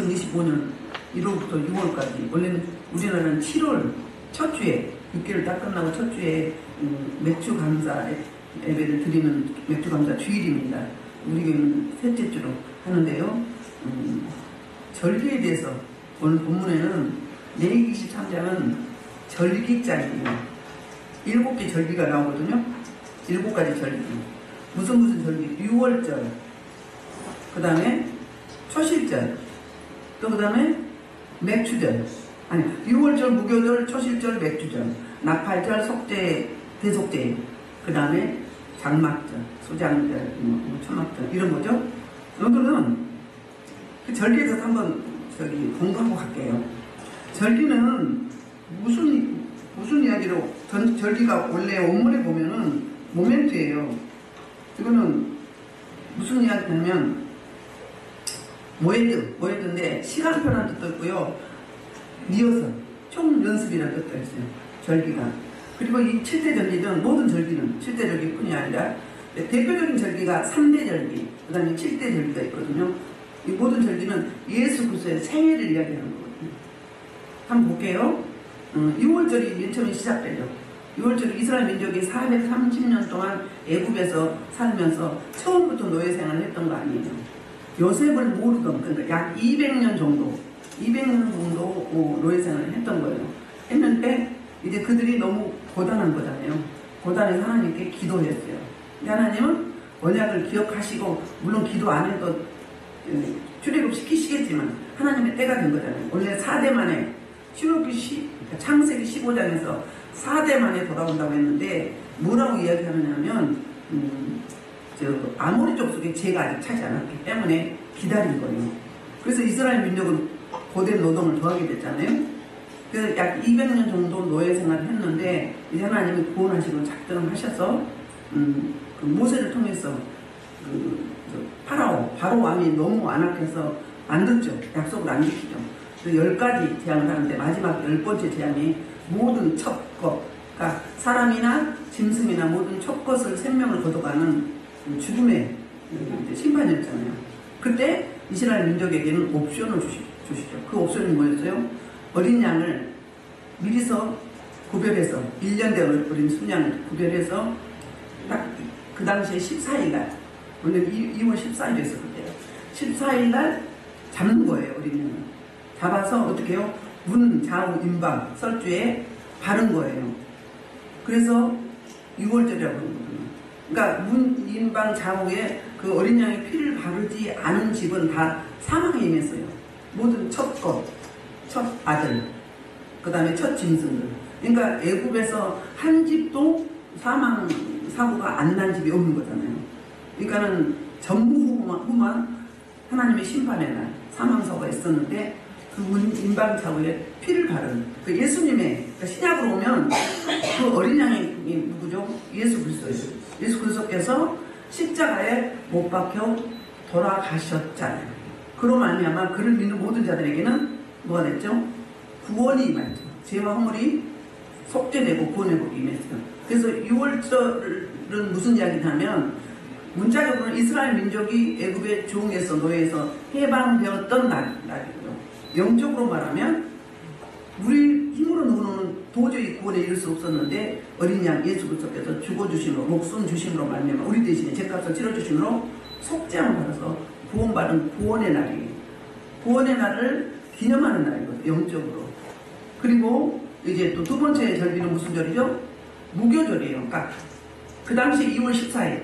2025년 1월부터 6월까지, 원래는 우리나라는 7월 첫 주에, 6개월 딱 끝나고 첫 주에 맥주 감사 예배를 드리는 맥주 감사 주일입니다. 우리 교회는 셋째 주로 하는데요. 절기에 대해서 오늘 본문에는 레위기 23장은 절기장이에요. 7개 절기가 나오거든요. 7가지 절기. 무슨 절기? 6월절, 그 다음에 초실절, 또 그 다음에 맥주절, 아니 6월절, 무교절, 초실절, 맥주절, 나팔절, 속죄, 대속죄, 그 다음에 장막절, 수장절, 초막절, 이런 거죠. 오늘은 그 절기에 대해서 한번 공부하고 갈게요. 절기는 무슨 이야기로, 절기가 원래 원문에 보면은 모멘트예요. 이거는 무슨 이야기냐면 모에드인데 시간표라는 뜻도 있고요, 리허설, 총 연습이라는 뜻도 있어요. 절기가. 그리고 이 7대 절기는, 모든 절기는 7대 절기뿐이 아니라 대표적인 절기가 3대 절기, 그 다음에 7대 절기가 있거든요. 이 모든 절기는 예수 그리스도의 생애를 이야기하는 거거든요. 한번 볼게요. 6월절이 맨 처음에 시작되죠. 6월절이 이스라엘 민족이 430년 동안 애굽에서 살면서 처음부터 노예 생활을 했던 거 아니에요. 요셉을 모르던, 그러니까 약 200년 정도 노예 생활을 했던 거예요. 했는데 이제 그들이 너무 고단한 거잖아요. 고단해서 하나님께 기도했어요. 근데 하나님은 언약을 기억하시고, 물론 기도 안 해도 출애굽 시키시겠지만 하나님의 때가 된 거잖아요. 원래 4대 만에, 창세기 15장에서 4대 만에 돌아온다고 했는데, 뭐라고 이야기하느냐면 아모리족 속에 죄가 아직 차지 않았기 때문에 기다린 거예요. 그래서 이스라엘 민족은 고된 노동을 더하게 됐잖아요. 그래서 약 200년 정도 노예 생활을 했는데, 이제 하나님이 구원하시고 작정을 하셔서 그 모세를 통해서 바로 왕이 너무 안악해서 안 듣죠. 약속을 안 지키죠. 그래서 10가지 재앙을 하는데, 마지막 10번째 재앙이 모든 첩것, 그러니까 사람이나 짐승이나 모든 첩것을 생명을 거둬가는 죽음의 심판이었잖아요. 그때 이스라엘 민족에게는 옵션을 주시죠. 그 옵션이 뭐였어요? 어린 양을 미리서 구별해서, 1년 된 어린 순양을 구별해서 딱 그 당시에 14일날, 원래 2월 14일이었을 때요. 14일날 잡는 거예요. 어린 양을 잡아서 어떻게 해요? 문, 좌우, 임방, 설주에 바른 거예요. 그래서 6월절이라고 하거든요. 그러니까 문, 임방, 좌우에 그 어린 양의 피를 바르지 않은 집은 다 사망에 임했어요. 모든 첫 아들, 그 다음에 첫 짐승들. 그러니까 애굽에서 한 집도 사망 사고가 안 난 집이 없는 거잖아요. 그러니까는 전무후무한 하나님의 심판의 날 사망 사고가 있었는데, 그 임방 좌우에 피를 바른 그 예수님의, 그러니까 신약으로 오면 그 어린 양이 누구죠? 예수 그리스도예요. 예수 그리스도께서 십자가에 못 박혀 돌아가셨잖아요. 그로 말미암아 그를 믿는 모든 자들에게는 뭐가 됐죠? 구원이 임했죠. 죄와 허물이 속죄되고 구원의 복이 임했어요. 그래서 6월절은 무슨 이야기냐면, 문자적으로는 이스라엘 민족이 애굽의 종에서, 노예에서 해방되었던 날이고요. 영적으로 말하면 우리 힘으로 누구는 도저히 구원에 이를 수 없었는데, 어린 양 예수 그리스도께서 죽어주심으로, 목숨 주심으로 말미암아 우리 대신에 죄값을 치러주심으로 속죄함을 받아서 구원받은 구원의 날이에요. 구원의 날을 기념하는 날이거든요. 영적으로. 그리고 이제 또 두 번째 절기는 무슨 절이죠? 무교절이에요. 그러니까 그 당시 2월 14일,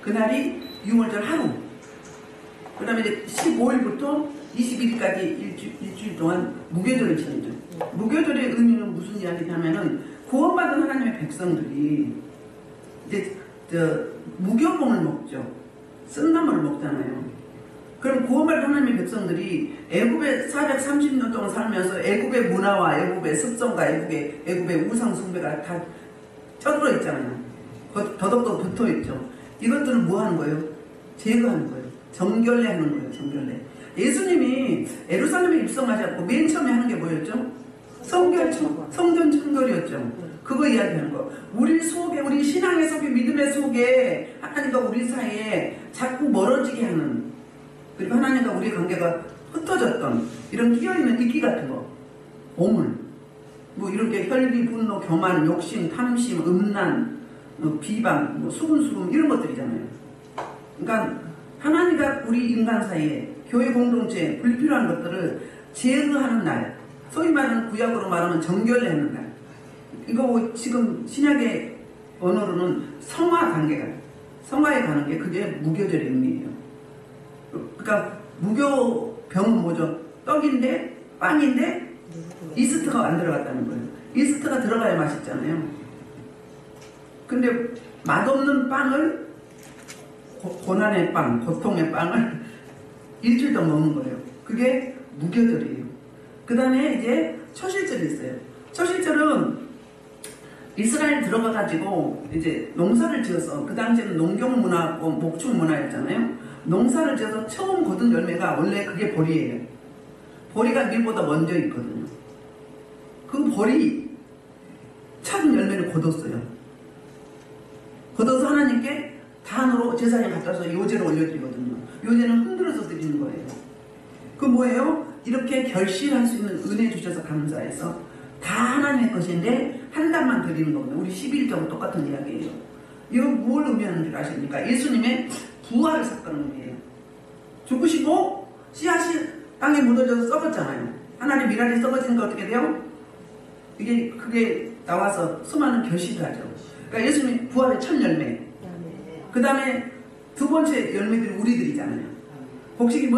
그날이 6월절 하루, 그 다음에 이제 15일부터 21일까지 일주일 동안 무교절을 지내죠. 무교절의 의미는 무슨 이야기냐면은, 구원받은 하나님의 백성들이 이제 무교봉을 먹죠. 쓴나물을 먹잖아요. 그럼 구원받은 하나님의 백성들이 애굽에 430년 동안 살면서 애굽의 문화와 애굽의 습성과 애굽의 우상 숭배가 다 쪄들어 있잖아요. 더덕도 붙어 있죠. 이것들을 뭐 하는 거예요? 제거하는 거예요. 정결례 하는 거예요. 정결례. 예수님이 예루살렘에 입성하셨고 맨 처음에 하는 게 뭐였죠? 성전 청결이었죠. 그거 이야기하는 거. 우리 속에, 우리 신앙의 속에, 믿음의 속에 하나님과 우리 사이에 자꾸 멀어지게 하는, 그리고 하나님과 우리의 관계가 흩어졌던 이런 끼어있는 이끼 같은 거, 오물, 뭐 이렇게 혈기, 분노, 교만, 욕심, 탐심, 음란, 비방, 뭐 수금 이런 것들이잖아요. 그러니까 하나님과 우리 인간 사이에 교회 공동체 불필요한 것들을 제거하는 날, 소위 말하는 구약으로 말하면 정결례하는 날. 이거 지금 신약의 언어로는 성화 단계가, 성화에 가는 게 그게 무교절의 의미예요. 그러니까 무교병은 뭐죠? 떡인데 빵인데 이스트가 안 들어갔다는 거예요. 이스트가 들어가야 맛있잖아요. 근데 맛없는 빵을, 고난의 빵, 고통의 빵을 일주일 동안 먹는 거예요. 그게 무교절이에요. 그 다음에 이제 초실절이 있어요. 초실절은 이스라엘 들어가가지고 이제 농사를 지어서, 그 당시에는 농경 문화고 목축 문화였잖아요. 농사를 지어서 처음 거둔 열매가 원래 그게 보리예요. 보리가 밀보다 먼저 있거든요. 그 보리 첫 열매를 거뒀어요. 거둬서 하나님께 단으로 제사장에 갖다서 요제를 올려드리거든요. 요제는 흔들어서 드리는 거예요. 그 뭐예요? 이렇게 결실할 수 있는 은혜 주셔서 감사해서 다 하나님의 것인데 한 단만 드리는 겁니다. 우리 11조하고 똑같은 이야기예요. 이거 뭘 의미하는 줄 아십니까? 예수님의 부활을 삭가는 의미예요. 죽으시고 씨앗이 땅에 묻어져서 썩었잖아요. 하나님 미랄이 썩어지는 거 어떻게 돼요? 그게 나와서 수많은 결실을 하죠. 그러니까 예수님 부활의 첫 열매. 그 다음에 두 번째 열매들이 우리들이잖아요. 곡식이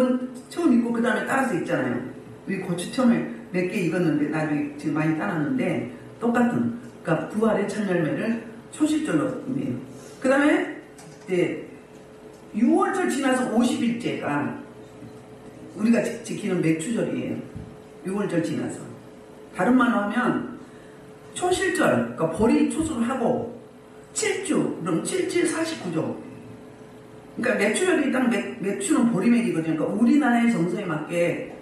처음 있고 그 다음에 따라서 있잖아요. 우리 고추 처음에 몇 개 익었는데 나중에 지금 많이 따놨는데 똑같은, 그러니까 부활의 첫 열매를 초실절로 의미해요. 그 다음에 이제 6월절 지나서 50일째가 우리가 지키는 맥추절이에요. 6월절 지나서. 다른 말로 하면 초실절, 그러니까 보리 추수를 하고 7주, 그럼 7칠 49조. 그러니까 맥추절이 딱 맥추는 보리맥이거든요. 그러니까 우리나라의 정서에 맞게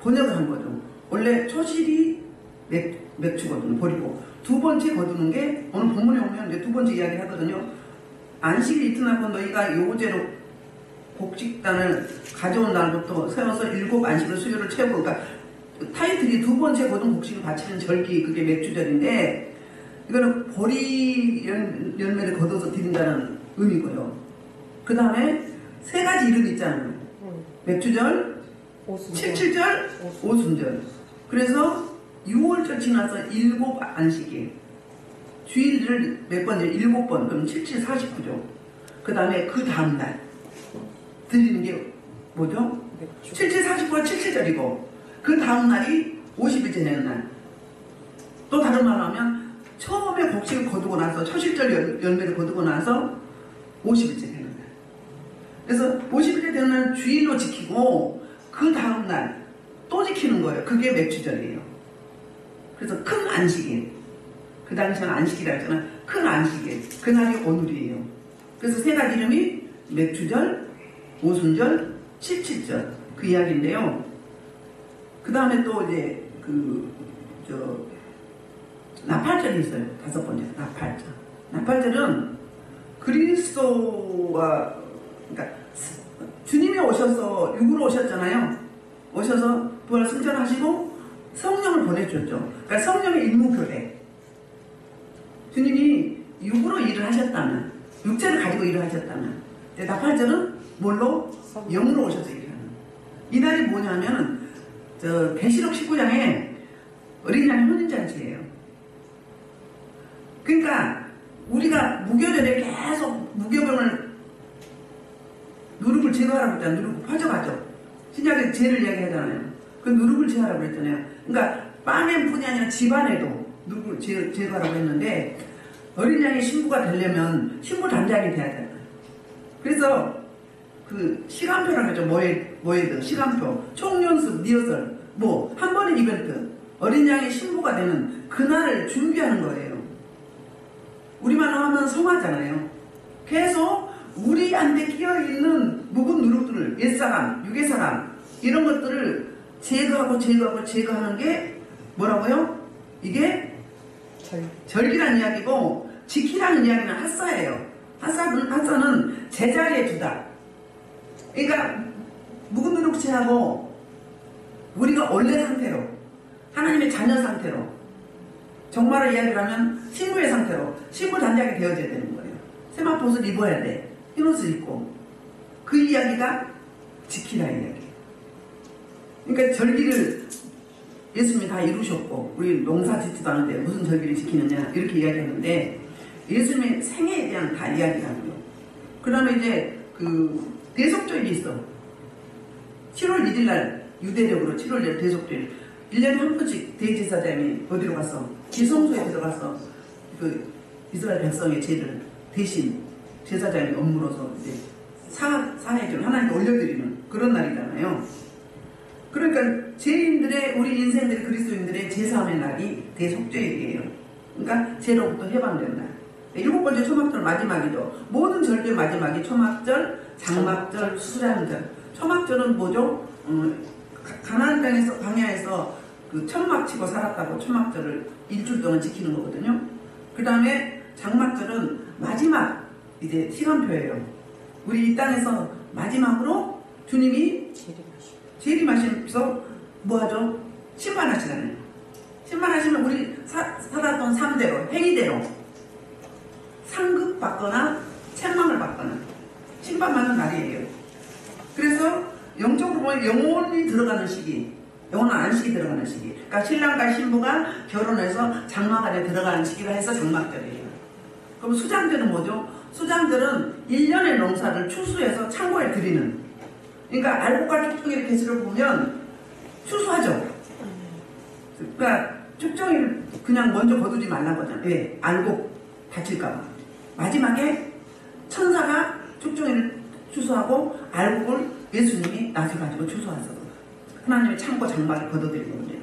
번역을 한 거죠. 원래 초실이 맥추거든요. 보리고. 두 번째 거두는 게 오늘 본문에 오면 이제 두 번째 이야기를 하거든요. 안식일 이튿날고 너희가 요제로 곡식단을 가져온 날부터 세워서 7 안식을 수요를 채우고, 그러니까 타이틀이 두 번째 거둔 곡식을 바치는 절기, 그게 맥추절인데 이거는 보리 열매를 거둬서 드린다는 의미고요. 그 다음에 세 가지 이름이 있잖아요. 맥추절, 칠칠절, 오순절. 그래서 6월절 지나서 7 안식일. 주일을 몇 번이요? 7번. 그럼 77, 49죠. 그 다음에 그 다음날 드리는 게 뭐죠? 77, 49가 77절이고 그 다음날이 50일째 되는 날. 또 다른 말로 하면 처음에 곡식을 거두고 나서 초실절 열매를 거두고 나서 50일째 되는 날. 그래서 50일째 되는 날 주일로 지키고 그 다음날 또 지키는 거예요. 그게 맥추절이에요. 그래서 큰 안식일. 그 당시에는 안식이라 했잖아. 큰 안식일. 그날이 오늘이에요. 그래서 세 가지 이름이 맥추절, 오순절, 칠칠절. 그 이야기인데요. 그 다음에 또 이제 나팔절이 있어요. 5번째 나팔절. 나팔절은 그리스도와, 그러니까 주님이 오셔서 육으로 오셨잖아요. 오셔서 부활 승천하시고 성령을 보내주셨죠. 그러니까 성령의 인무교대. 주님이 육으로 일을 하셨다면, 육체를 가지고 일을 하셨다면, 나팔절은 뭘로? 영으로 오셔서 일을 하는. 이 날이 뭐냐면 계시록 19장에 어린 양의 혼인잔치예요. 그러니까 우리가 무교절에 계속 무교병을 누룩을 제거하라고 했잖아요. 누룩을 퍼져가죠. 신약에 죄를 이야기하잖아요. 그 누룩을 제거하라고 했잖아요. 그러니까 빵에뿐이 아니라 집안에도 누룩을 제거하라고 했는데 어린 양이 신부가 되려면 신부 단장이 돼야 되잖아요. 그래서 그 시간표라고 하죠. 뭐에도 시간표, 총연습, 리허설, 뭐 한 번의 이벤트, 어린 양이 신부가 되는 그날을 준비하는 거예요. 우리말로 하면 성화잖아요. 계속 우리한테 끼어있는 묵은 누룩들을, 옛사람, 유괴사람 이런 것들을 제거하는 게 뭐라고요? 이게 절기라는 이야기고, 지키라는 이야기는 하사예요. 하사는 제자리에 두다. 그러니까 묵은 누룩 제하고 우리가 원래 상태로, 하나님의 자녀 상태로, 정말로 이야기를 하면 신부의 상태로 신부단장이 되어져야 되는 거예요. 세마포 옷을 입어야 돼. 흰 옷을 입고. 그 이야기가 지키라 이야기예요. 그러니까 절기를 예수님이 다 이루셨고 우리 농사 짓지도 않은데 무슨 절기를 지키느냐 이렇게 이야기하는데 예수님의 생애에 대한 다 이야기하고요. 그 다음에 이제 그 대속절이 있어. 7월 1일 날 유대력으로 7월 1일 대속절 1년에 한 번씩 대제사장이 어디로 가서 지성소에 들어가서 그 이스라엘 백성의 죄를 대신 제사장의 업무로서 이제 사해줄 하나님께 올려드리는 그런 날이잖아요. 그러니까 죄인들의 우리 인생들의 그리스도인들의 제사함의 날이 대속죄일이에요. 그러니까 죄로부터 해방된 날. 7번째 초막절 마지막이죠. 모든 절기의 마지막이 초막절, 장막절, 수장절. 초막절은 뭐죠? 가나안 땅에서 광야에서 그 천막 치고 살았다고 초막절을 일주일 동안 지키는 거거든요. 그 다음에 장막절은 마지막 이제 시간표예요. 우리 이 땅에서 마지막으로 주님이 재림하시면서 뭐하죠? 심판하시잖아요. 심판하시면 우리 살았던 삶대로 행위대로 상급받거나 책망을 받거나 심판받는 날이에요. 그래서 영적으로 보면 영혼이 들어가는 시기, 영혼은 안식이 들어가는 시기. 그러니까 신랑과 신부가 결혼해서 장막 안에 들어가는 시기가 해서 장막절이에요. 그럼 수장절은 뭐죠? 수장절은 1년의 농사를 추수해서 창고에 드리는. 그러니까 알곡과 쭉정이의 개수를 보면 추수하죠. 그러니까 쭉정이를 그냥 먼저 거두지 말란 거잖아요. 왜? 알곡 다칠까봐. 마지막에 천사가 쭉정이를 추수하고 알곡을 예수님이 나서가지고 추수하셔서 하나님의 창고 장막을 걷어들이거든요.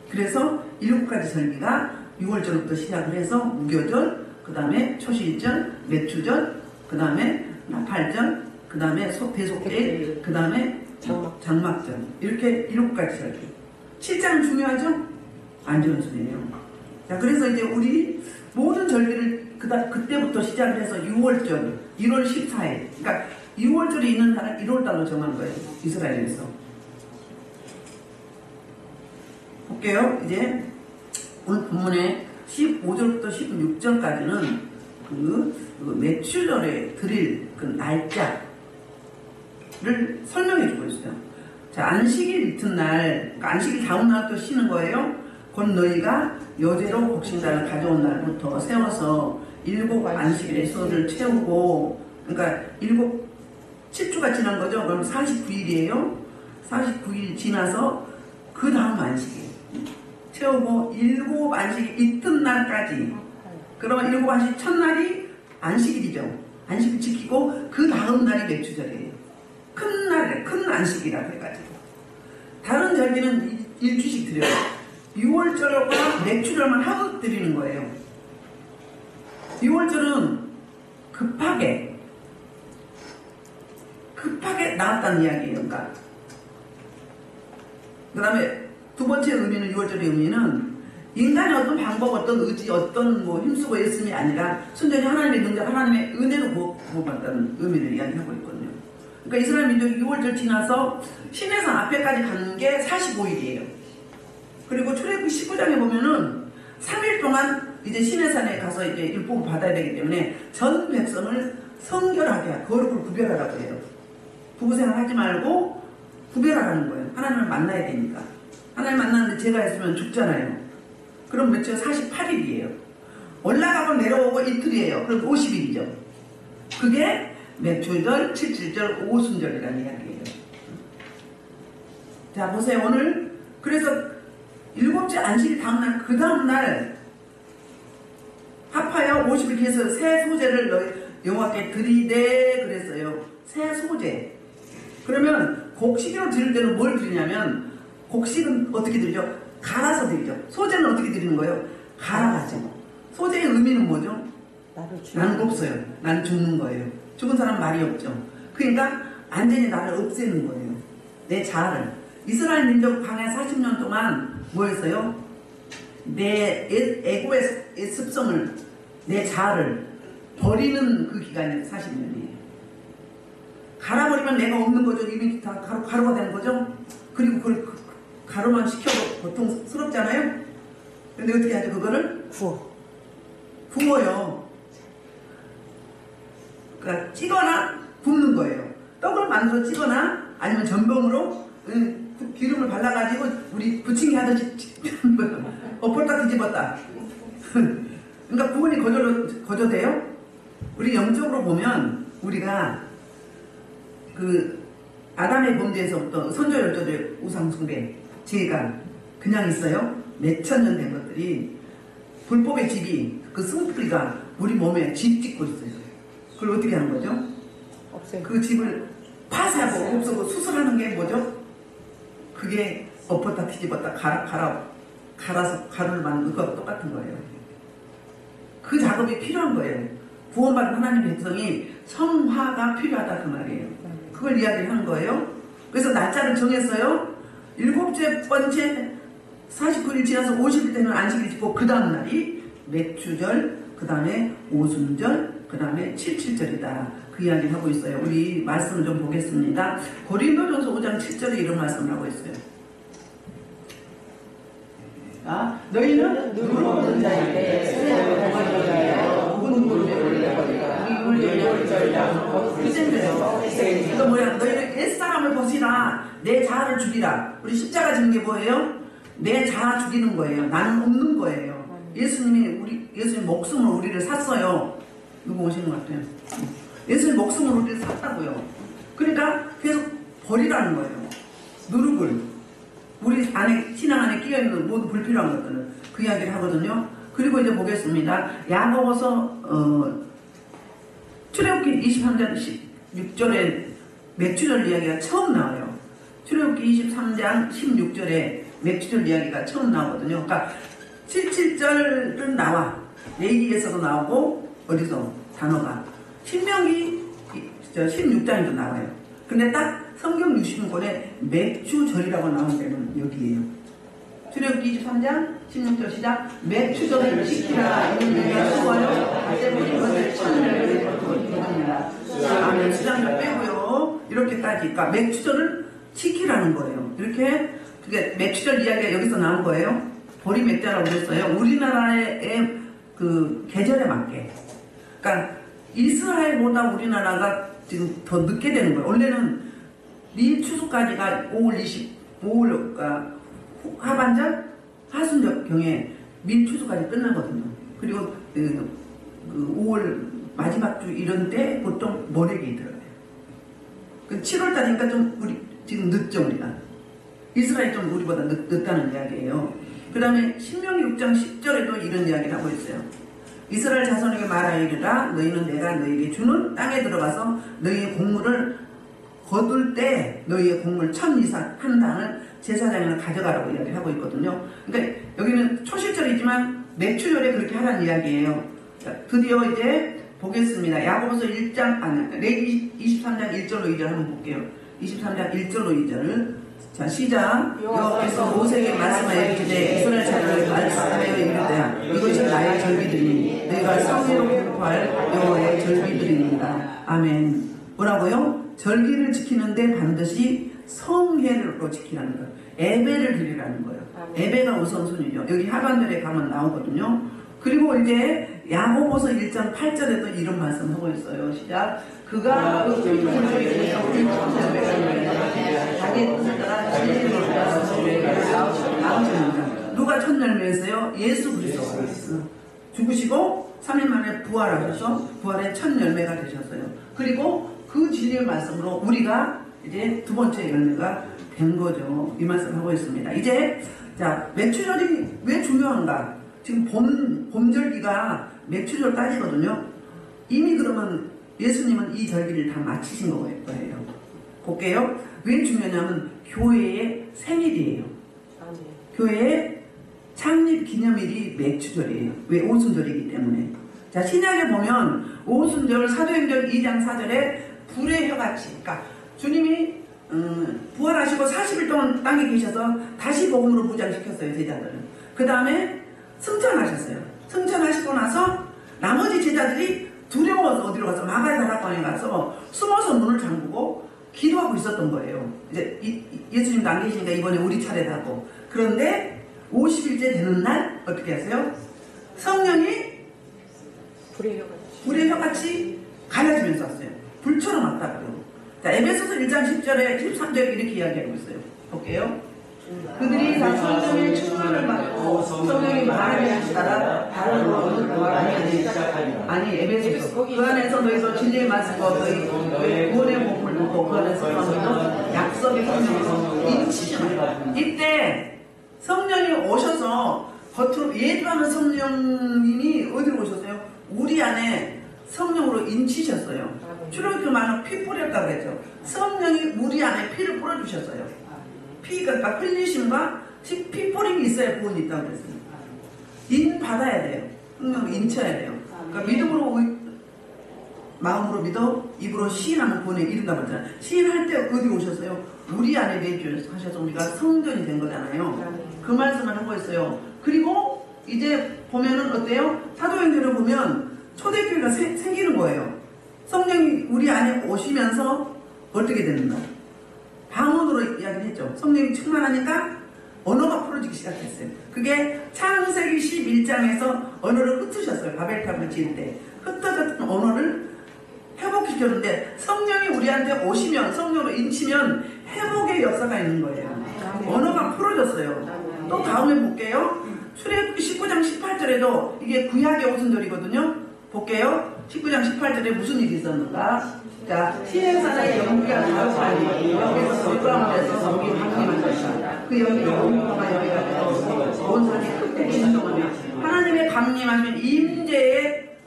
그래서 7가지 절기가 6월절부터 시작을 해서 무교절, 그 다음에 초실절, 매추절, 그 다음에 나팔절, 그 다음에 대속절, 그 다음에 장막절. 이렇게 7가지 절기. 7장 중요하죠? 안전순이에요. 자, 그래서 이제 우리 모든 절기를 그때부터 시작을 해서 6월절, 1월 14일. 그러니까 6월절이 있는 날은 1월달로 정한 거예요. 이스라엘에서. 볼게요. 이제 오늘 본문에 15절부터 16절까지는 그 매추절에 드릴 그 날짜를 설명해 주고 있어요. 자, 안식일 이튿날, 그러니까 안식일 다음 날 또 쉬는 거예요. 곧 너희가 여제로 곡식단을 가져온 날부터 세워서 7 안식일의 수를 채우고, 그러니까 7주가 지난 거죠. 그럼 49일이에요. 49일 지나서 그 다음 안식일 채우고 7 안식일 이튿날까지. 그러면 7 안식 첫날이 안식일이죠. 안식일 지키고 그 다음 날이 매추절이에요. 큰 날에 큰 안식이라고 해가지고. 다른 절기는 일주씩 드려요. 6월절과 매추절만 하고 드리는 거예요. 6월절은 급하게 나왔다는 이야기예요. 그러니까 그 다음에 두 번째 의미는 6월절의 의미는 인간의 어떤 방법, 어떤 의지, 어떤 뭐 힘쓰고 애씀이 아니라 순전히 하나님의 능력, 하나님의 은혜로 구원받다는 의미를 이야기하고 있거든요. 그러니까 이스라엘 민족이 6월절 지나서 시내산 앞에까지 가는 게 45일이에요. 그리고 출애굽기 19장에 보면은 3일 동안 이제 시내산에 가서 이제 율법을 받아야 되기 때문에 전 백성을 성결하게, 거룩을 구별하라고 해요. 부부생활 하지 말고 구별하라는 거예요. 하나님을 만나야 되니까. 하나님 만나는데 죄가 있으면 죽잖아요. 그럼 며칠 48일이에요. 올라가고 내려오고 이틀이에요. 그럼 50일이죠. 그게 매초절, 칠칠절, 오순절이라는 이야기예요. 자, 보세요. 오늘 그래서 7째 안식일 다음날, 그 다음날 합하여 50일 해서 새 소재를 여호와께 드리되 그랬어요. 새 소재. 그러면 곡식으로 드릴 때는 뭘 드리냐면, 곡식은 어떻게 드리죠? 갈아서 드리죠. 소재는 어떻게 드리는 거예요? 갈아가지고. 소재의 의미는 뭐죠? 나는 없어요. 나는 죽는 거예요. 죽은 사람 말이 없죠. 그러니까 완전히 나를 없애는 거예요. 내 자아를. 이스라엘 민족 광야 40년 동안 뭐였어요? 내 에고의 습성을, 내 자아를 버리는 그 기간이 40년이에요. 갈아버리면 내가 없는 거죠. 이미 다 가루가 되는 거죠. 그리고 그걸 가루만 식혀도 고통스럽잖아요. 근데 어떻게 하죠? 그거를 구워요. 그러니까 찌거나 굽는 거예요. 떡을 만들어 찌거나 아니면 전병으로 기름을 발라가지고 우리 부침개 하듯이 엎었다 뒤집었다. 그러니까 구분이 거저돼요. 우리 영적으로 보면 우리가 그 아담의 범죄에서부터 선조 열조의 우상숭배 죄가 그냥 있어요. 몇천 년 된 것들이 불법의 집이 그 승뿌리가 우리 몸에 집 짓고 있어요. 그걸 어떻게 하는 거죠? 없애요. 그 집을 파쇄하고 없애고 수술하는 게 뭐죠? 그게 엎었다 뒤집었다 갈아서 가루를 만드는 거 똑같은 거예요. 그 작업이 필요한 거예요. 구원받은 하나님의 백성이 성화가 필요하다 그 말이에요. 그걸 이야기하는 거예요. 그래서 날짜를 정했어요. 7번째 49일 지나서 50일 되면 안식일 짓고 그 다음 날이 맥주절, 그 다음에 오순절, 그 다음에 칠칠절이다. 그 이야기를 하고 있어요. 우리 말씀을 좀 보겠습니다. 고린도전서 5장 7절에 이런 말씀을 하고 있어요. 너희는 누구 없는 자에게 세상을 공헌하여 묵은 물에 올려버리라. 이물 열려버리라. 그전에요. 이거 뭐야? 너희는 옛사람을 보시라. 내 자아를 죽이라. 우리 십자가 지는 게 뭐예요? 내 자아 죽이는 거예요. 나는 없는 거예요. 예수님 목숨을 우리를 샀어요. 누구 오시는 것 같아요? 예수님 목숨을 우리를 샀다고요. 그러니까 계속 버리라는 거예요. 누룩을. 우리 안에, 신앙 안에 끼어있는 모두 불필요한 것들은 그 이야기를 하거든요. 그리고 이제 보겠습니다. 야고보서 출애굽기 23장 16절에 맥주절 이야기가 처음 나와요. 출애굽기 23장 16절에 맥주절 이야기가 처음 나오거든요. 그러니까 77절은 나와. 레위기에서도 나오고 어디서 단어가 신명기 16장에도 나와요. 근데 딱 성경 60권에 맥주절이라고 나온 데는 여기에요. 출애굽기 23장 16절 시작. 맥주절을 지키라. 이는 내가 수고하여 때문에 이것을 천년을 거두었느니라. 아멘. 수장절 빼고요. 이렇게까지. 그러니까 맥주절을 지키라는 거예요. 이렇게 그게 맥주절 이야기가 여기서 나온 거예요. 보리 맥자라고 그랬어요. 우리나라의 그 계절에 맞게. 그러니까 이스라엘보다 우리나라가 지금 더 늦게 되는 거예요. 원래는 밀 추수까지가 5월 25일, 그러니까 하반절, 하순경에 밀 추수까지 끝나거든요. 그리고 그 5월 마지막 주 이런 때 보통 모래기 들어요. 그 7월달이니까 좀 우리 지금 늦죠, 우리가. 이스라엘이 좀 우리보다 늦다는 이야기예요. 그 다음에 신명기 6장 10절에도 이런 이야기를 하고 있어요. 이스라엘 자손에게 말하이르라. 너희는 내가 너희에게 주는 땅에 들어가서 너희의 곡물을 거둘 때 너희의 곡물 1000 이상 한 단을 제사장에는 가져가라고 이야기를 하고 있거든요. 그러니까 여기는 초실절이지만 맥주절에 그렇게 하라는 이야기예요. 자, 드디어 이제 보겠습니다. 야고보서 1장, 레위 23장 1절로 2절 한번 볼게요. 23장 1절로 2절. 자, 시작. 여호와께서 모세에게 말씀하여 이르시되 이스라엘 자손을 말씀하여 이르되 이것이 나의 절기들이니 너희가 성회로 공포할 여호와의 절기들이니라. 아멘. 뭐라고요? 절기를 지키는데 반드시 성회로 지키라는 거예요. 예배를 드리라는 거예요. 예배가 우선순위죠. 여기 하반절에 가면 나오거든요. 그리고 이제 야고보서 1장 8절에도 이런 말씀 하고 있어요. 시작. 그가 그 불조에 대해서 우리 자기의 뜻을 따라 진리를 따라서 나오십니다. 누가 첫 열매였어요? 예수 그리스도가 죽으시고 3일 만에 부활하셔서 부활의 첫 열매가 되셨어요. 그리고 그 진리의 말씀으로 우리가 이제 두 번째 열매가 된 거죠. 이 말씀을 하고 있습니다. 이제 자, 맥주절이 왜 중요한가? 지금 봄절기가 맥주절 따지거든요. 이미 그러면 예수님은 이 절기를 다 마치신 거예요. 볼게요. 왜 중요하냐면 교회의 생일이에요. 교회의 창립 기념일이 맥주절이에요. 왜? 오순절이기 때문에. 자, 신약에 보면 오순절 사도행전 2장 4절에 불의 혀같이, 그러니까 주님이 부활하시고 40일 동안 땅에 계셔서 다시 복음으로 무장시켰어요, 제자들은. 그 다음에 승천하셨어요. 승천하시고 나서 나머지 제자들이 두려워서 어디로 가서 마가다락방에 가서 숨어서 문을 잠그고 기도하고 있었던 거예요. 이제 예수님도 안 계시니까 이번에 우리 차례다고. 그런데 50일째 되는 날 어떻게 하세요? 성령이 불의 혀같이 갈라지면서 왔어요. 불처럼 왔다고요. 자, 에베소서 1장 10절에 13절에 이렇게 이야기하고 있어요. 볼게요. 그들이 다 성령의 충만을 받고 성령이 말하게 하시다가 다른 언어를 말하니 아니 에베소서 그 안에서 너희도 진리의 말씀과 너희 구원의 복음을 듣고 그 안에서 너희도 약속의 성령에서 인치셔요. 이때 성령이 오셔서 겉으로 예도하는 성령님이 어디로 오셨어요? 우리 안에 성령으로 인치셨어요. 출애굽기 말로 피 뿌렸다고 그랬죠. 성령이 우리 안에 피를 뿌려주셨어요. 피가 흘리심과 피 뿌림이 있어야 구원이 있다고 그랬어요. 인 받아야 돼요. 성령을 인쳐야 돼요. 그러니까 믿음으로 마음으로 믿어 입으로 시인하면 구원에 이른다고 했잖아요. 시인할 때 어디 오셨어요? 우리 안에 내주셔서 우리가 성전이 된 거잖아요. 그 말씀을 하고 있어요. 그리고 이제 보면은 어때요? 사도행전을 보면 초대교회가 생기는 거예요. 성령이 우리 안에 오시면서 어떻게 되는가? 방언으로 이야기를 했죠. 성령이 충만하니까 언어가 풀어지기 시작했어요. 그게 창세기 11장에서 언어를 흩으셨어요. 바벨탑을 지을 때 흩어졌던 언어를 회복시켰는데 성령이 우리한테 오시면 성령으로 인치면 회복의 역사가 있는 거예요. 언어가 풀어졌어요. 또 다음에 볼게요. 출애굽기 19장 18절에도 이게 구약의 오순절이거든요. 볼게요. 19장 18절에 무슨 일이 있었는가? 자, 시내산의 연기가 가득하니 여기서 물 가운데서 거기 강림한 것이다. 그 연기가 온도가 여기가 되고 온 산이 크게 진동하며 하나님의 강림하시면 임재의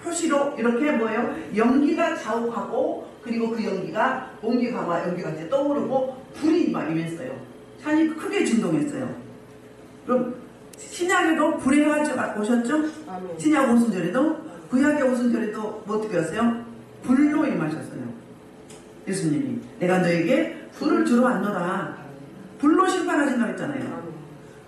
표시로 이렇게 뭐예요? 연기가 자욱하고 그리고 그 연기가 공기가와 연기가 이제 떠오르고 불이 막 임했어요. 산이 크게 진동했어요. 그럼 신약에도 불의 혀가 오셨죠? 신약 오순절에도 구약의 오순절에도 뭐 어떻게 하세요? 불로 임하셨어요. 예수님이 내가 너에게 불을 주러 왔노라. 불로 심판하신다고 했잖아요.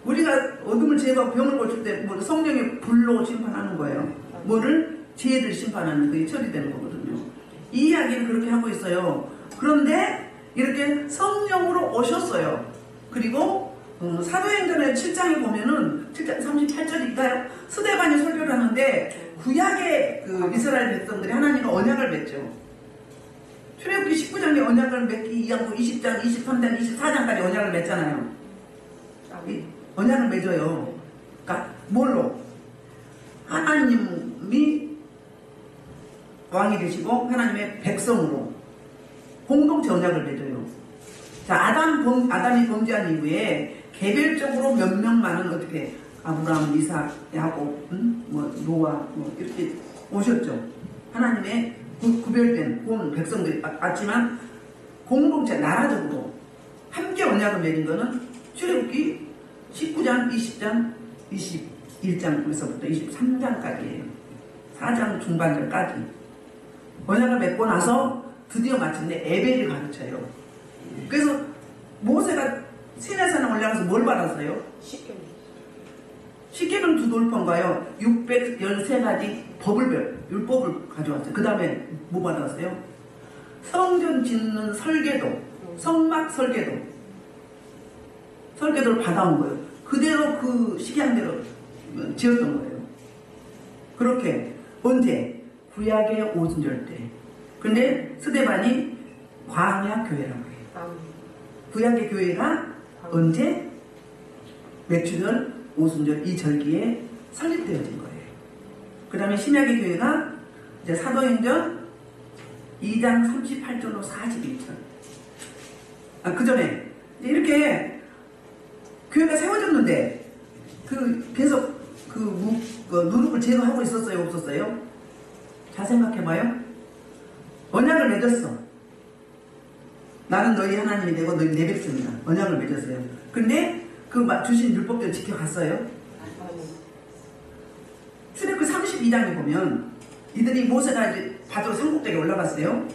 우리가 어둠을 제거하고 병을 고칠 때 성령이 불로 심판하는 거예요. 뭐를? 죄를 심판하는 그게 처리되는 거거든요. 이 이야기를 그렇게 하고 있어요. 그런데 이렇게 성령으로 오셨어요. 그리고 사도행전의 7장에 보면은 7장 38절일까요? 스데반이 설교를 하는데 구약의 그 이스라엘 백성들이 하나님과 언약을 맺죠. 출애굽기 19장에 언약을 맺기 이하고 20장, 23장, 24장까지 언약을 맺잖아요. 언약을 맺어요. 그러니까 뭘로? 하나님이 왕이 되시고 하나님의 백성으로 공동체 언약을 맺어요. 자, 아담이 범죄한 이후에 개별적으로 몇 명만은 어떻게 아브라함, 이삭, 야곱, 노아 이렇게 오셨죠. 하나님의 구별된 본 백성들이 왔지만 공동체 나라적으로 함께 언약을 맺은 거는 출애굽기 19장, 20장, 21장에서부터 23장까지예요. 4장 중반절까지 언약을 맺고 나서 드디어 마침내 에벨을 가르쳐요. 그래서 모세가 시내산에 올라가서 뭘 받았어요? 십계명 두 돌판과요 613가지 율법을 가져왔어요. 그 다음에 뭐 받았어요? 성전 짓는 설계도, 성막 설계도를 받아온 거예요. 그대로 그 식양대로 지었던 거예요. 그렇게 언제? 구약의 오순절 때. 근데 스데반이 광야 교회라고 해요. 구약의 교회가 언제? 맥주절, 오순절 이 절기에 설립되어진 거예요. 그 다음에 신약의 교회가 이제 사도행전 2장 38절로 41절. 그 전에 이렇게 교회가 세워졌는데 계속 누룩을 제거하고 있었어요? 없었어요? 잘 생각해봐요. 언약을 맺었어. 나는 너희 하나님이 되고 너희 내 백성이다. 언약을 맺었어요. 근데 그 주신 율법대로 지켜갔어요. 출애굽기 32장에 보면 이들이 모세가 이제 바다로 산꼭대기에 올라갔어요.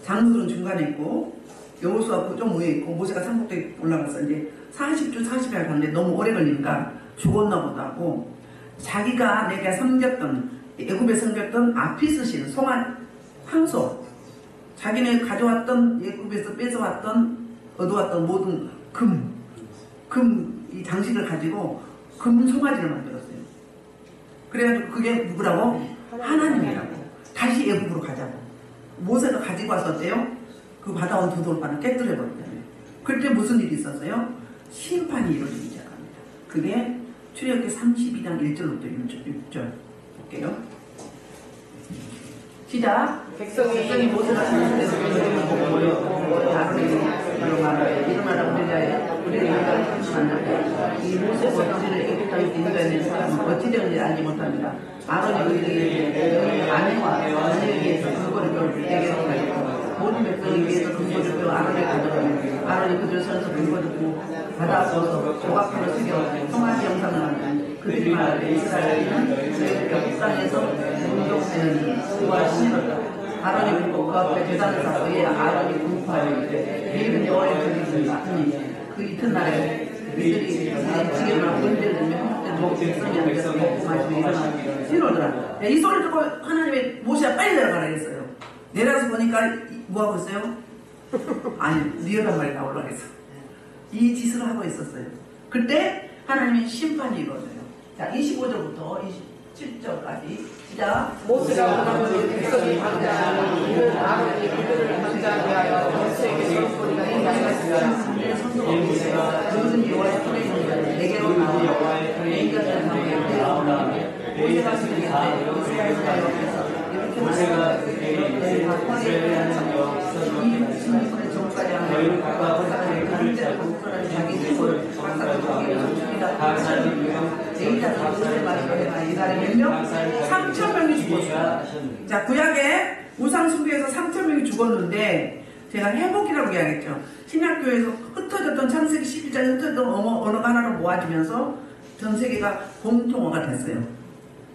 장로들은 중간에 있고 여호수아 좀 위에 있고 모세가 산꼭대기에 올라갔어. 이제 40주 40일 갔는데 너무 오래 걸리니까 죽었나 보다 하고 자기가 내가 섬겼던 애굽에 섬겼던 아피스 신 송한 황소 자기네 가져왔던 예굽에서 뺏어왔던 얻어왔던 모든 이 장식을 가지고 금 송아지를 만들었어요. 그래가지고 그게 누구라고? 하나님이라고. 다시 예굽으로 가자고. 모세가 가지고 와서 어때요? 그 받아온 두 돌판을 깨뜨려버렸잖아요. 그때 무슨 일이 있었어요? 심판이 이루어지기 시작합니다. 그게 출애굽기 32장 1절부터 6절 볼게요. 시작. 백성이 모세가 잘못해서 백성을 보고 모여 아론에게 말하여 일어나라 우리가 만났다. 이 모세가 우리를 애국당에서 인도해낸 사람은 어찌 되는지 알지 못합니다. 아론이 우리에게 아내와 아내에 위해서 근거를 배울 때에게 가지고 모든 백성에 위해서 근거를 배워 아론에 가져가며 아론이 그들 손에서 근거를 두고 받아서 조각표를 새겨 송아지 영상을 만든 그들이 말하되 이스라엘은 저희들과 북상에서 운동되는 수와 신이었다. 아론이 그 앞에 제단을 쌓고 이에 아론이 공포하여 이르되 내일은 여호와의 절기입니다. 그 이튿날에 이들이 지게나 문제를 들며 백성이 앉아서 먹고 마시고 일어나서 뛰놀더라. 이 소리 듣고 하나님의 모세가 빨리 내려가라 했어요. 내려가서 보니까 뭐하고 있어요? 아니 리얼한 말이 나오려고 했어. 이 짓을 하고 있었어요. 그때 하나님의 심판이 이루어져요. 자, 25절부터 27절까지 시작. 모세가 하나님의 백성이 방자하니 이는 아론이 그들을 방자하게 하여 모세에게 선포리가 행하였으며 그것은 여호와의 손에 있는 자를 내게로 나오여 내가 된 사무에 되어오니 모세가 그들에게 이스라엘 옆에서 이렇게 말하였다. 박화에 대한 이 진리의 정까지 하면 강제로 공포하는 자기 힘을 박사를 거기에서 죽이다 제이다 그들의 마지막에 이날에 몇 명? 3,000명이 죽었어요. 자, 구약에 우상 숭배에서 3,000명이 죽었는데 제가 회복이라고 이야기했죠. 신약교회에서 흩어졌던 창세기 11장에 흩어졌던 언어가 하나로 모아지면서 전 세계가 공통어가 됐어요.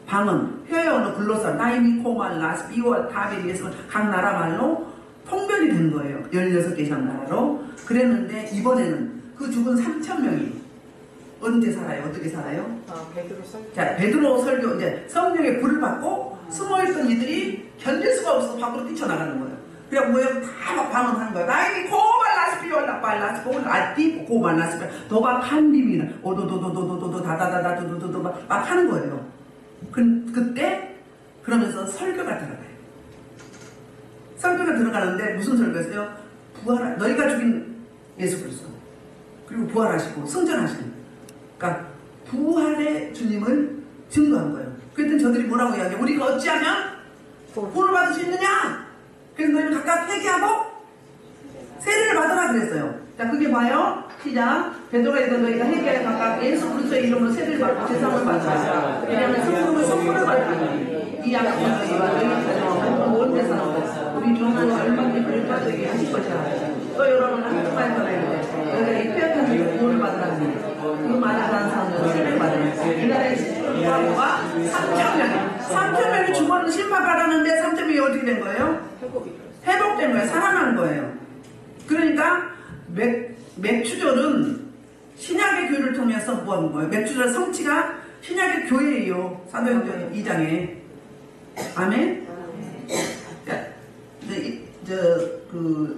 방언, 회의 언어, 글로사, 나이미, 코말, 라스, 비오와 타베리에서 각 나라 말로 통변이 된 거예요. 16개 나라로. 그랬는데 이번에는 그 죽은 3,000명이 언제 살아요? 어떻게 살아요? 베드로 설교. 자, 베드로 설교, 이제 성령의 불을 받고 숨어있던 이들이 견딜 수가 없어서 밖으로 뛰쳐나가는 거예요. 그래, 뭐예요? 다 방언하는 거예요. 나이미, 코말, 라스, 비오라, 빨라스, 코말, 아띠, 코말, 라스, 도박, 한림이나, 오도도도도도도도, 다다다다, 도도도도, 막 하는 거예요. 그때, 그러면서 설교가 들어가요. 설교가 들어가는데 무슨 설교였어요? 너희가 죽인 예수 그리스도 그리고 부활하시고 승전하시는, 그러니까 부활의 주님을 증거한 거예요. 그랬더니 저들이 뭐라고 이야기해? 우리가 어찌하면 구원을 받을 수 있느냐? 그래서 너희는 각각 회개하고 세례를 받으라 그랬어요. 자, 그게 봐요. 시작. 베드로가 이르되 너희가 회개하여 각각 예수 그리스도의 이름으로 세례를 받고 제사함을 받으라. 왜냐하면 성품을 선물을 받으니 이 약속은 너희와 너희 가정하고 온 회사하고 우리 종은 얼마든지 그를 받게 하실 것이라. 또 여러분은 한쪽만 전하는데 너희가 이 폐역한 일을 구원을 받으라니 그 많은 사람들은 세례를 받으니 이날의 구하고가 3,000명이 죽었는데 심판받았는데 3,000명이 어떻게 된 거예요? 회복된 거예요. 살아난 거예요. 그러니까 맥추절은 신약의 교회를 통해서 뭐 하는 거예요? 맥추절 성취가 신약의 교회예요. 사도행전 2장에. 아멘?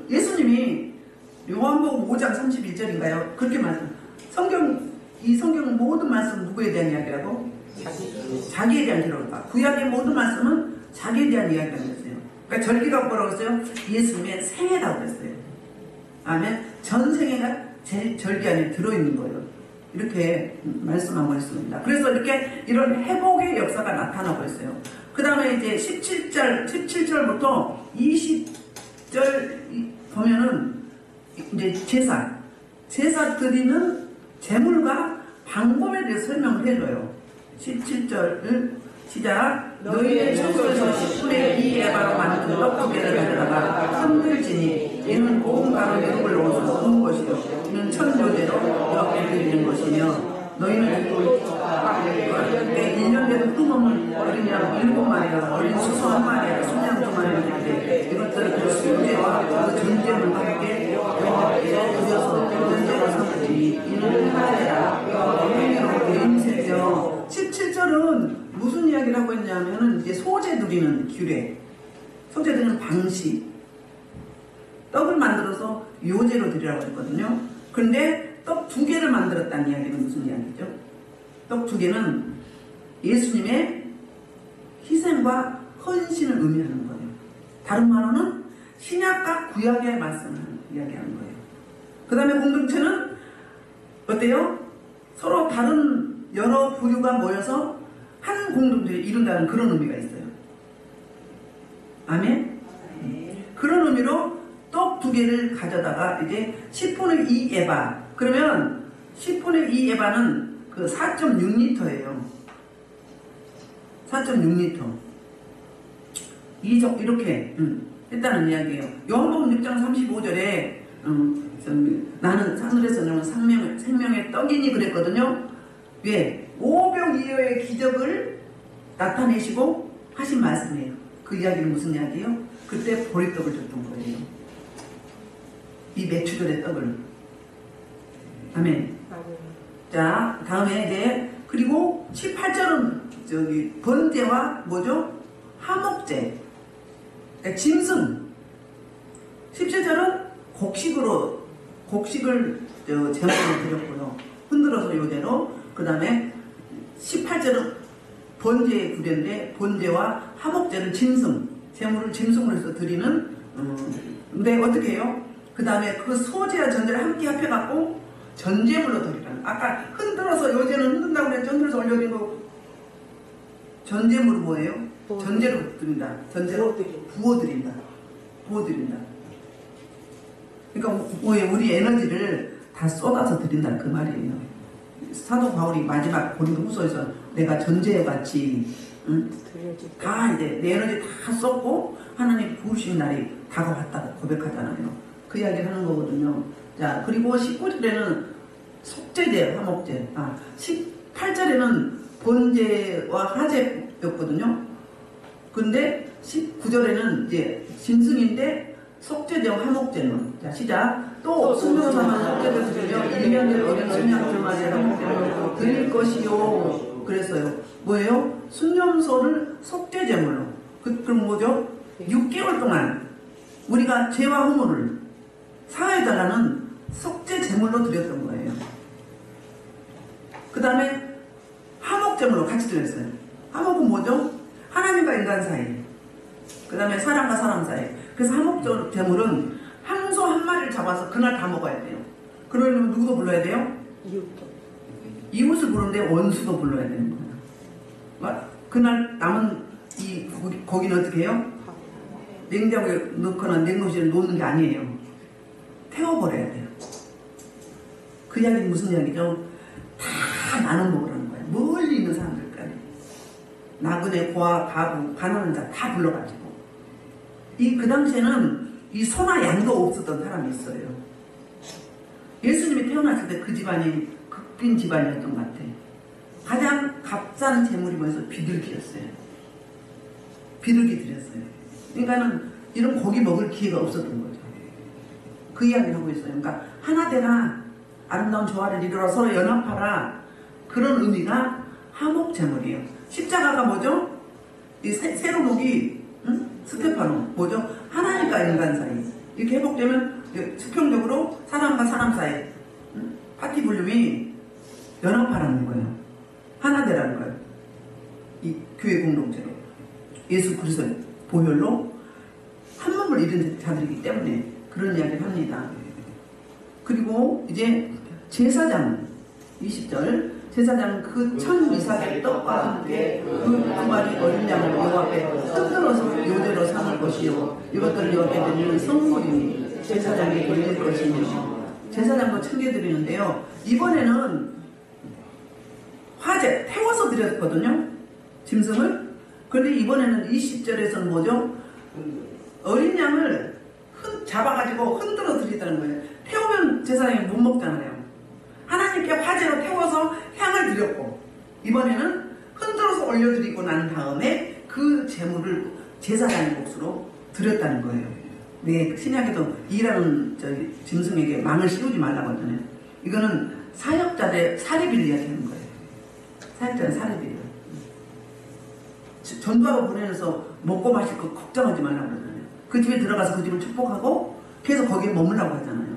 예수님이 요한복음 5장 31절인가요? 그렇게 말씀. 이 성경은 모든 말씀은 누구에 대한 이야기라고? 자기에 대한 기록이다. 구약의 모든 말씀은 자기에 대한 이야기가 됐어요. 그러니까 절기가 뭐라고 했어요? 예수님의 생애라고 했어요. 아멘. 전 생애가 제 절기 안에 들어있는 거예요. 이렇게 말씀하고 있습니다. 그래서 이렇게 이런 회복의 역사가 나타나고 있어요. 그 다음에 이제 17절부터 20절 보면은 이제 제사 드리는 제물과 방법에 대해서 설명을 해줘요. 17절을 시작. 너희의 청소에서 10분의 2 에바로 만든 떡고개를 가져다가 흔들지니 이는 고운 가루 여름을 넣어서 구운 것이요 이는 천조제로 이렇게 드리는 것이며 너희는 1년 되는 흠없는 어린 양 7마리와 어린 수소 1마리와 순양 2마리를 드리되 이것들을 그 수제와 그 전제물과 함께 여호와께 드려서 전제로 삼으니 이는 하나니라 여호와께로 임세죠. 17절은 무슨 이야기를 하고 있냐면은 이제 소제 드리는 규례, 소제 드리는 방식, 떡이라고 했거든요. 그런데 떡 2개를 만들었다는 이야기는 무슨 이야기죠? 떡 2개는 예수님의 희생과 헌신을 의미하는 거예요. 다른 말로는 신약과 구약의 말씀을 이야기하는 거예요. 그 다음에 공동체는 어때요? 서로 다른 여러 부류가 모여서 한 공동체를 이룬다는 그런 의미가 있어요. 아멘? 그런 의미로 떡 2개를 가져다가 이제 10분의 2 에바. 그러면 10분의 2 에바는 그 4.6리터예요. 4.6리터. 이렇게 했다는 이야기예요. 요한복음 6장 35절에 나는 하늘에서 생명의 떡이니 그랬거든요. 왜? 오병이어의 기적을 나타내시고 하신 말씀이에요. 그 이야기는 무슨 이야기예요? 그때 보리떡을 줬던 거예요. 이 메추절의 떡을. 아멘. 자, 다음에 이제 그리고 18절은 저기 번제와 뭐죠? 화목제. 그러니까 짐승. 17절은 곡식을 제물로 드렸고요. 흔들어서 요제로. 그 다음에 18절은 번제의 구제인데 번제와 화목제는 짐승. 제물을 짐승으로 해서 드리는 근데 어떻게 해요? 그 다음에 그 소제와 전제를 함께 합해갖고 전제물로 드리라는. 아까 흔들어서 요제는 흔든다고 그랬죠. 흔들어서 올려드린 거 전제물은 뭐예요? 전제로 드린다. 전제로 부어드린다. 그러니까 뭐예요? 우리 에너지를 다 쏟아서 드린다는 그 말이에요. 사도 바울이 마지막 고린도후서에서 내가 전제같이 다 이제 내 에너지 다 썼고 하나님 부으신 날이 다가왔다고 고백하잖아요. 그 이야기를 하는 거거든요. 자, 그리고 19절에는 속죄제, 화목제. 18절에는 번제와 화제였거든요. 근데 19절에는 이제 짐승인데 속죄제와 화목제는. 자, 시작. 또 순명삼은 속죄를 드리며 일면을 어린 순양 정화제를 드릴 것이요. 그랬어요. 뭐예요? 순념소를 속죄제물로. 그럼 뭐죠? 6개월 동안 우리가 죄와 허물을 사해달라는 속죄제물로 드렸던 거예요. 그 다음에 화목제물로 같이 드렸어요. 화목은 뭐죠? 하나님과 인간 사이. 그 다음에 사람과 사람 사이. 그래서 화목제물은 항소 한 마리를 잡아서 그날 다 먹어야 돼요. 그러려면 누구도 불러야 돼요? 이웃을 부르는데 원수도 불러야 되는 거예요. 그날 남은 이 고기는 어떻게 해요? 냉장고에 넣거나 냉동실에 놓는 게 아니에요. 태워버려야 돼요. 그 이야기는 무슨 이야기죠? 다 나눠 먹으라는 거예요. 멀리 있는 사람들까지. 나그네, 고아, 가부, 가난한 자 다 불러가지고. 그 당시에는 이 소나 양도 없었던 사람이 있어요. 예수님이 태어났을 때 그 집안이 극빈 집안이었던 것 같아. 가장 값싼 재물이 뭐여서 비둘기였어요. 비둘기 드렸어요. 그러니까는 이런 고기 먹을 기회가 없었던 거죠. 그 이야기를 하고 있어요. 그러니까 하나 되라. 아름다운 조화를 이루어 서로 연합하라. 그런 의미가 화목제물이에요. 십자가가 뭐죠? 이 세로목이 스테파노 뭐죠? 하나님과 인간 사이. 이렇게 회복되면 수평적으로 사람과 사람 사이 파티 볼륨이 연합하라는 거예요. 하나 되라는 거예요. 이 교회 공동체로 예수 그리스도의 보혈로 한 몸을 이룬 자들이기 때문에 그런 이야기를 합니다. 그리고 이제 제사장 20절 제사장은 그 1200 떡과 함께 그 2마리 어린 양을 여호와 앞에 흔들어서 요제로 삼을 것이요 이것들을 여호와께 드리는 성물이니 제사장에게 드릴 것이며 제사장도 챙겨드리는데요. 이번에는 화제 태워서 드렸거든요. 짐승을. 그런데 이번에는 20절에서는 뭐죠? 어린 양을 잡아가지고 흔들어 드리다는 거예요. 태우면 제사장이 못 먹잖아요. 하나님께 화제로 태워서 향을 드렸고 이번에는 흔들어서 올려드리고 난 다음에 그 제물을 제사장의 몫으로 드렸다는 거예요. 네, 신약에도 일하는 짐승에게 망을 씌우지 말라고 하잖아요. 이거는 사역자의 사례비를 이야기하는 거예요. 사역자의 사례비를. 전도하고 보내면서 먹고 마실 거 걱정하지 말라고 그러잖아요. 그 집에 들어가서 그 집을 축복하고 계속 거기에 머물라고 하잖아요.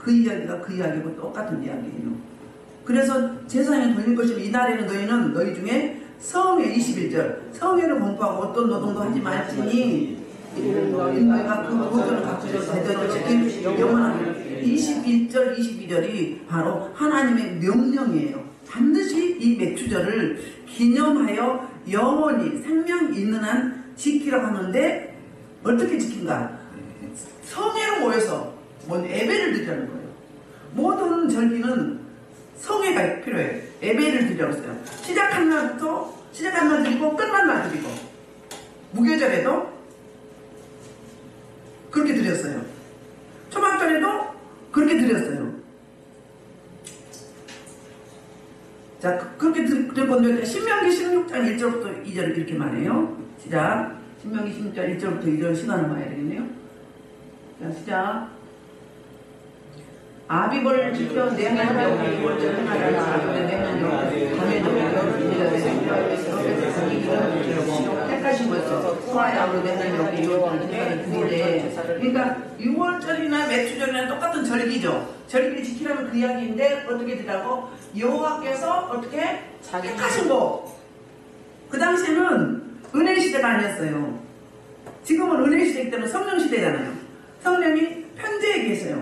그 이야기가 그 이야기고 똑같은 이야기예요. 그래서 제사장이 돌린 것이면 이날에는 너희는 너희 중에 성회 21절 성회를 공포하고 어떤 노동도 하지 말지니 너희가 그 모든 각주를 제대로 지킬 영원한 21절 22절이 바로 하나님의 명령이에요. 반드시 이 맥주절을 기념하여 영원히 생명 있는 한 지키라고 하는데 어떻게 지킨가? 성회로 모여서 예배를 드리라는 거예요. 모든 절기는 성회가 필요해요. 예배를 드리라고 했어요. 시작한 날 드리고 끝난 날 드리고 무교절에도 그렇게 드렸어요. 초막절에도 그렇게 드렸어요. 자, 그렇게 드릴 건데 신명기 16장 1절부터 2절을 이렇게 말해요. 시작. 신명기 16장 1절부터 2절 시간을 봐야 되겠네요. 자, 시작. 아비벌 지켜 내년 여기 2월절 행하라. 아비벌 내년 여기 밤에도 여름 이들에서 택하신 것을 소아의 아우로 내년 여기 2월절 행하는 그인데, 그러니까 6월절이나 매추절이나 똑같은 절기죠. 절기를 지키라면 그 이야기인데 어떻게 되라고? 여호와께서 어떻게 택하신 거. 그 당시에는 은혜 시대가 아니었어요. 지금은 은혜 시대이기 때문에 성령 시대잖아요. 성령이 편재에 계세요.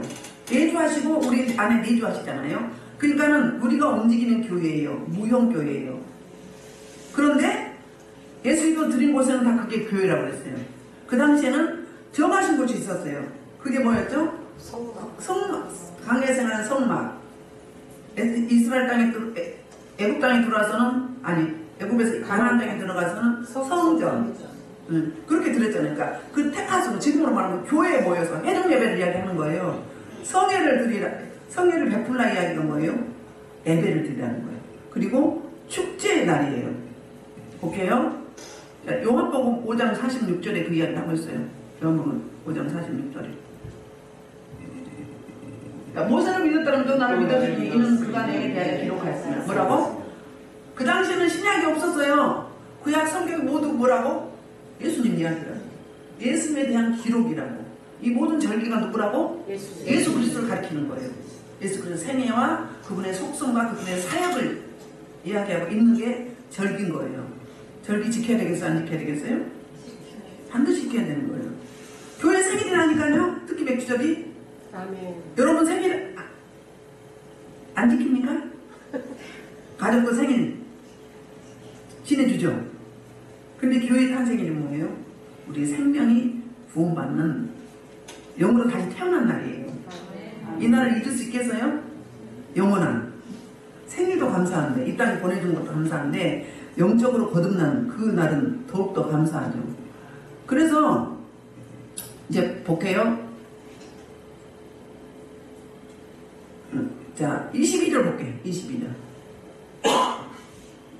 내주하시고 우리 안에 내주하시잖아요. 그러니까는 우리가 움직이는 교회예요. 무형교회예요. 그런데 예수님도 드린 곳에는 다 그게 교회라고 그랬어요. 그 당시에는 정하신 곳이 있었어요. 그게 뭐였죠? 성막. 강에 생활한 성막. 이스라엘 땅에 애국 땅에 들어와서는 애국에서 가나안 땅에 들어가서는 성전. 그렇게 들었잖아요. 그러니까 그 택하시고 지금으로 말하면 교회에 모여서 회중 예배를 이야기하는 거예요. 성회를 베풀라 이야기가 뭐예요? 예배를 드리라는 거예요. 그리고 축제의 날이에요. 볼게요. 요한복음 5장 46절에 그 이야기를 하고 있어요. 요한복음 5장 46절에. 모세를 믿었다면 또 나를 믿었으니 이는 그가 내게 대하여 기록하였으며. 뭐라고? 그 당시에는 신약이 없었어요. 구약 성경이 모두 뭐라고? 예수님 이야기라고. 예수님에 대한 기록이라고. 이 모든 절기가 누구라고? 예수 그리스도를 가리키는 거예요. 예수 그리스도 생애와 그분의 속성과 그분의 사역을 이야기하고 있는 게 절기인 거예요. 절기 지켜야 되겠어요? 안 지켜야 되겠어요? 반드시 지켜야 되는 거예요. 교회 생일이라니까요. 특히 맥주절이. 아멘. 여러분 생일 안 지킵니까? 가족들 생일 지내주죠. 근데 교회 탄생일이 뭐예요? 우리 생명이 구원받는 영으로 다시 태어난 날이에요. 이 날을 잊을 수 있겠어요? 영원한 생일도 감사한데, 이 땅에 보내준 것도 감사한데 영적으로 거듭나는 그 날은 더욱더 감사하죠. 그래서 이제 볼게요. 자, 22절 볼게요.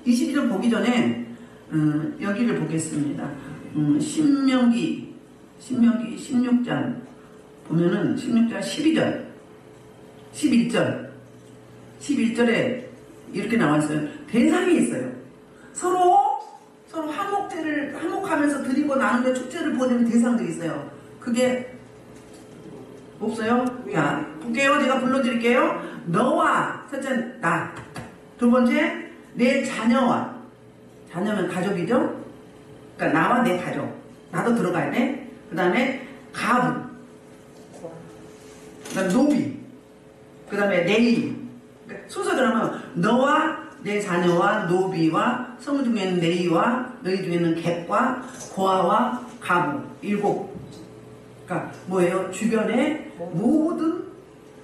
22절 보기 전에 여기를 보겠습니다. 신명기 16장 보면은 16장 11절에 이렇게 나와 있어요. 대상이 있어요. 서로 화목하면서 드리고 나누며 축제를 보내는 대상들이 있어요. 그게 없어요? 자, 볼게요. 제가 불러드릴게요. 너와, 첫째 나, 두 번째 내 자녀와, 자녀면 가족이죠? 그러니까 나와 내 가족, 나도 들어가야 돼. 그 다음에 가부, 그 다음에 노비, 그 다음에 네이. 그러니까 순서대로 하면 너와 내 자녀와 노비와 성 중에는 네이와 너희 중에는 객과 고아와 가부, 7. 그러니까 뭐예요? 주변에 모든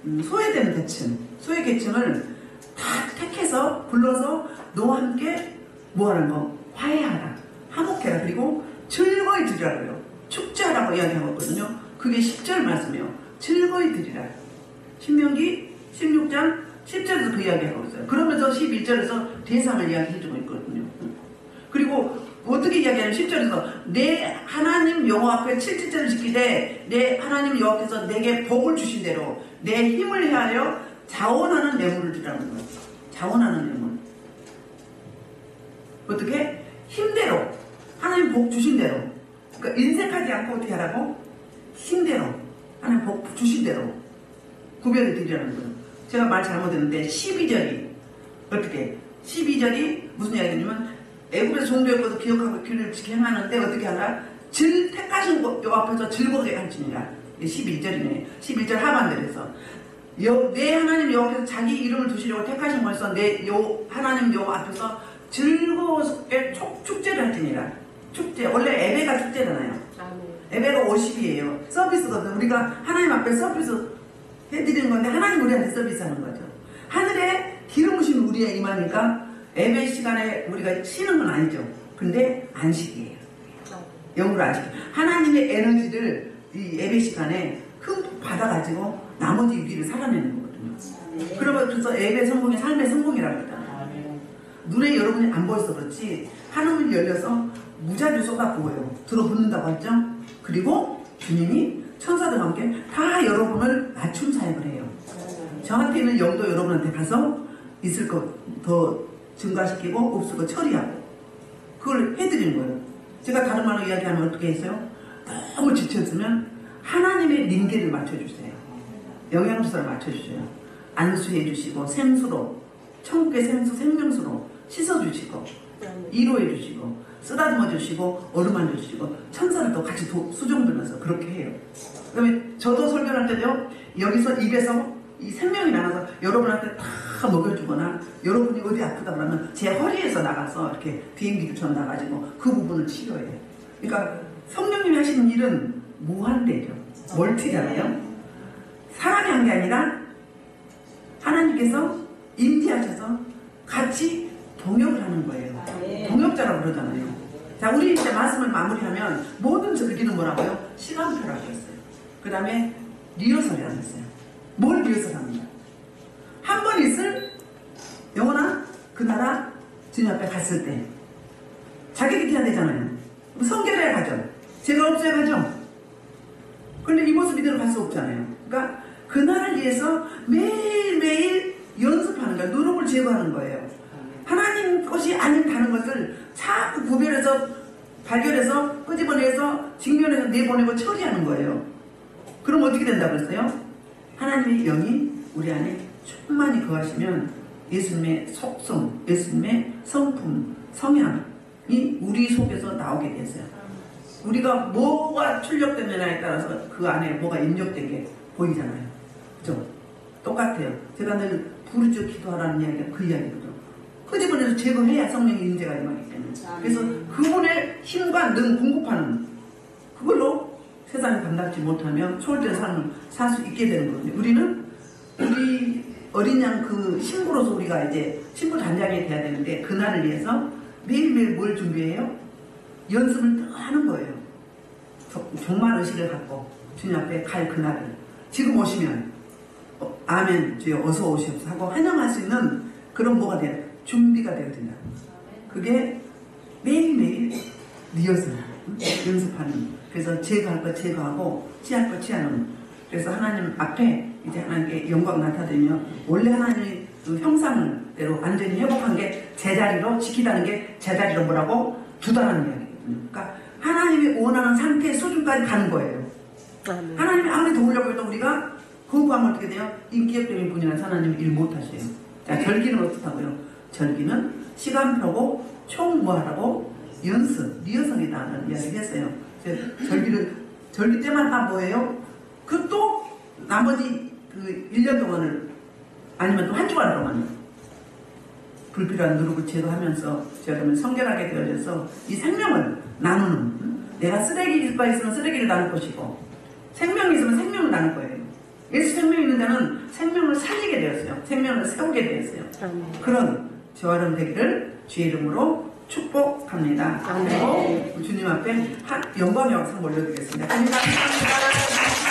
소외되는 계층, 소외 계층을 다 택해서 불러서 너와 함께 뭐하는 거? 화해하라, 화목해라, 그리고 즐거이 드리라고요. 축제하라고 이야기하고 있거든요. 그게 10절 말씀이에요. 즐거이 드리라. 신명기 16장 10절에서 그 이야기하고 있어요. 그러면서 11절에서 대상을 이야기해주고 있거든요. 그리고 어떻게 이야기하냐면 10절에서 내 하나님 여호와 앞에 7절을 지키되 내 하나님 여호와께서 내게 복을 주신 대로 내 힘을 해하여 자원하는 뇌물을 주라는 거예요. 자원하는 뇌물. 어떻게? 힘대로, 하나님 복 주신 대로. 그러니까 인색하지 않고 어떻게 하라고? 힘대로, 하나님 복 주신 대로. 구별을 드리라는 거예요. 제가 말 잘못했는데 12절이 어떻게 12절이 무슨 이야기냐면 애굽에서 종되었고도 기억하고 길을 지켜 행하는데 어떻게 하나 택하신 요 앞에서 즐거우게 가르치니라. 11절이네. 11절 하반절에서 내 하나님 여호와께서 자기 이름을 두시려고 택하신 것에서 내 하나님 여호와 앞에서 즐거웠게 축제를 할지니라. 축제 원래 예배가 축제잖아요. 예배가 50이에요. 서비스거든. 우리가 하나님 앞에 서비스 해드리는 건데 하나님 우리한테 서비스하는 거죠. 하늘에 기름 부신 우리의 임하니까 예배 시간에 우리가 쉬는 건 아니죠. 근데 안식이에요. 영으로 안식. 하나님의 에너지를 이 예배 시간에 흠뻑 받아가지고 나머지 위기를 살아내는 거거든요. 그러면 그래서 예배 성공이 삶의 성공이라고 했잖아요. 눈에 여러분이 안 보여서 그렇지 하늘문이 열려서 무자주 쏟아부어요. 들어붙는다고 했죠. 그리고 주님이 천사들과 함께 다 여러분을 맞춤 사역을 해요. 저한테 있는 영도 여러분한테 가서 있을 것 더 증가시키고 없을 것 처리하고 그걸 해드리는 거예요. 제가 다른 말로 이야기하면 어떻게 했어요? 너무 지쳤으면 하나님의 링계를 맞춰주세요. 영양소를 맞춰주세요. 안수해 주시고 생수로 천국의 생수 생명수로 씻어주시고 위로해 주시고 쓰다듬어 주시고 어루만져 주시고 천사들도 같이 수종 들면서 그렇게 해요. 그다음에 저도 설교할 때도요. 여기서 입에서 이 생명이 나눠서 여러분한테 다 먹여주거나 여러분이 어디 아프다 그러면 제 허리에서 나가서 이렇게 비행기를 전 나가지고 그 부분을 치료해요. 그러니까 성령님이 하시는 일은 무한대죠. 멀티잖아요. 사람이 한 게 아니라 하나님께서 인지하셔서 같이 동역을 하는 거예요. 동역자라고 그러잖아요. 자, 우리 이제 말씀을 마무리하면 모든 절기는 뭐라고요? 시간표라고 했어요. 그 다음에 리허설이라고 했어요. 뭘 리허설합니다. 한 번 있을 영원한 그 나라 주님 앞에 갔을 때 자기 기해야 되잖아요. 성결해야 가죠. 죄가 없어야 가죠. 그런데 이 모습 이대로 갈 수 없잖아요. 그러니까 그날을 위해서 매일매일 연습하는 거예요. 누룩을 제거하는 거예요. 하나님 것이 아닌 다른 것을 자꾸 구별해서 발견해서 끄집어내서 직면해서 내보내고 처리하는 거예요. 그럼 어떻게 된다고 했어요? 하나님의 영이 우리 안에 충만히 거하시면 예수님의 속성, 예수님의 성품, 성향이 우리 속에서 나오게 됐어요. 우리가 뭐가 출력되느냐에 따라서 그 안에 뭐가 입력되게 보이잖아요. 그죠? 똑같아요. 제가 늘 부르짖어 기도하라는 이야기가 그 이야기거든요. 끄집어내서 제거해야 성령의 임재가 임하기 때문에. 그래서 그분의 힘과 능 공급하는 그걸로 세상을 감당치 못하면 소홀된 삶을 살 수 있게 되는 거거든요. 우리는 우리 어린 양 그 신부로서 우리가 이제 신부 단장이 돼야 되는데 그날을 위해서 매일매일 뭘 준비해요? 연습을 또 하는 거예요. 정말 의식을 갖고 주님 앞에 갈 그날을 지금 오시면 아멘 주여 어서 오시옵소서 하고 환영할 수 있는 그런 뭐가 돼요? 준비가 되어야 된다. 그게 매일매일 리허설 연습하는. 그래서 제거할 거 제거하고 취할 거 취하는. 그래서 하나님 앞에 이제 하나님께 영광 나타내며 원래 하나님의 그 형상대로 완전히 회복한 게 제자리로 지키다는 게 제자리로 뭐라고 두다라는 이야기거든요. 그러니까 하나님이 원하는 상태의 수준까지 가는 거예요. 하나님이 아무리 도우려고 해도 우리가 거부하면 어떻게 돼요? 인기역적인 분이라서 하나님 일 못하셔요. 자, 절기는 어떻다고요? 절기는 시간표고 총 뭐하라고? 연습, 리허설이다라는 이야기를 했어요. 절기 때마다 뭐예요? 그 또 나머지 그 1년 동안을 아니면 또 한 주간 동안을 불필요한 누룩을 제거하면서 여러분 성결하게 되어져서 이 생명을 나누는 내가 쓰레기가 있으면 쓰레기를 나눌 것이고 생명이 있으면 생명을 나눌 거예요. 예수 생명이 있는 자는 생명을 살리게 되었어요. 생명을 세우게 되었어요. 그런 저와 여러분 되기를 주의 이름으로 축복합니다. 그리고 주님 앞에 영광의 영상 올려드리겠습니다. 감사합니다.